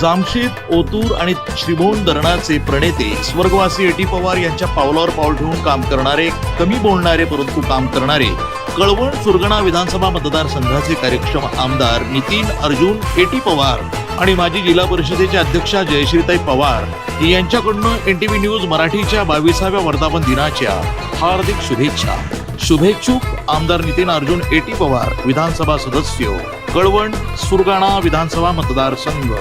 जामशेद, ओतूर आणि श्रीभोन धरणाचे प्रणेते स्वर्गवासी एटी पवार यांच्या पावलावर पाऊल ठेवून काम करणारे, कमी बोलणारे परंतु काम करणारे कळवण सुरगाणा विधानसभा मतदारसंघाचे कार्यक्षम आमदार नितीन अर्जुन एटी पवार आणि माजी जिल्हा परिषदेच्या अध्यक्षा जयश्रीताई पवार यांच्याकडून NTV न्यूज मराठीच्या 22व्या वर्धापन दिनाच्या हार्दिक शुभेच्छा. शुभेच्छुक आमदार नितीन अर्जुन एटी पवार, विधानसभा सदस्य, कळवण सुरगाणा विधानसभा मतदारसंघ.